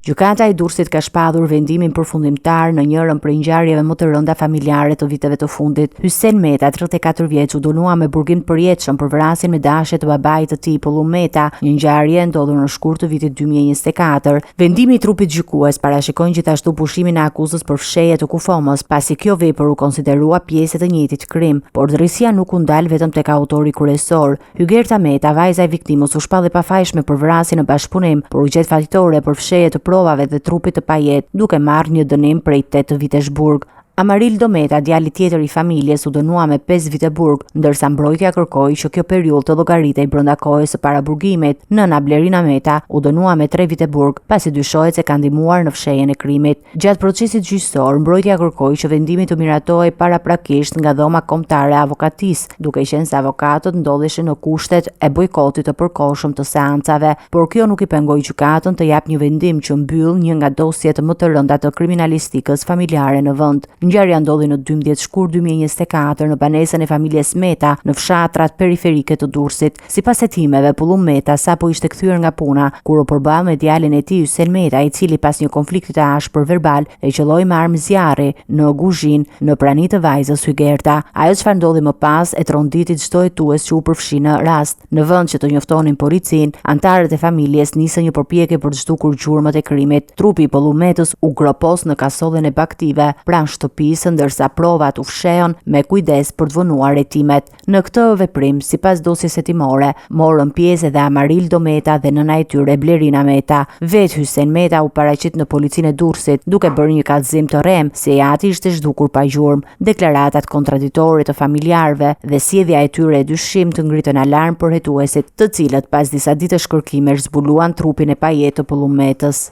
Gjykata e Durrësit ka shpallur vendimin përfundimtar në njërin prej ngjarjeve më të rënda familjare të viteve të fundit. Hyssein Meta, 34 vjeç, u dënua me burgim të përjetshëm për vrasjen me dashje të babait të tij, Pullum Meta, një ngjarje ndodhur në shkurt të vitit 2024. Vendimi i trupit gjykues parashikon gjithashtu pushimin e akuzës për fshehje të kufomës, pasi kjo vepër u konsiderua pjesë e të njëjtit krim, por drejtësia nuk u ndal vetëm tek autori kryesor. Hygerta Meta, vajza e viktimës, u shpalli pafajshme për vrasje në bashkëpunim, por u gjet fajtore për fshehje të provave dhe trupit të pajet, duke marrë një dënim prej 8 vitesh burg. Amarildo Meta, djali tjetër i familjes, u dënua me 5 vite burg, ndërsa mbrojtja kërkoi që kjo periudhë të llogaritej brenda kohës së paraburgimit. Nëna Blerina Meta u dënua me 3 vite burg, pasi dyshohet se ka ndihmuar në fshehjen e krimit. Gjatë procesit gjyqësor, mbrojtja kërkoi që vendimi të miratohej paraprakisht nga dhoma kombëtare e avokatisë, duke qenë se avokatët ndodheshin në kushtet e bojkotit të përkohshëm të seancave, por kjo nuk i pengoi gjykatën të japë një vendim që mbyll një nga dosjet më të rënda të kriminalistikës familjare në vend. Ngjarja ndodhi në 12 shkurt 2024 në banesën e familjes Meta në fshatrat periferike të Durrësit. Sipas hetimeve, Pullum Meta sapo ishte kthyer nga puna kur u përball me djalin e tij Hyssein Meta, i cili pas një konflikti të ashpër verbal e qelloi me armë zjarri në kuzhinë në prani të vajzës Hygerta. Ajo çfarë ndodhi më pas e tronditi çdo hetues që u përfshi në rast. Në vend që të njoftonin policinë, anëtarët e familjes nisën një përpjekje për të zhdukur gjurmët e krimit. Trupi i Pullum Metës u gropos në kasollën e baktive pranë shtëpisë, ndërsa provat u fshehën me kujdes për të vonuar hetimet. Në këtë veprim, sipas dosjes hetimore, morën pjesë edhe Amarildo Meta dhe nëna e tyre Blerina Meta. Vetë Hyssein Meta u paraqit në policinë e Durrësit duke bërë një kallëzim të rrem se i ati ishte zhdukur pa gjurmë. Deklaratat kontraditore të familjarëve dhe sjellja e tyre e dyshim të ngritën alarm për hetuesit, të cilët pas disa ditësh kërkimesh zbuluan trupin e pajetë të Pullum Metës.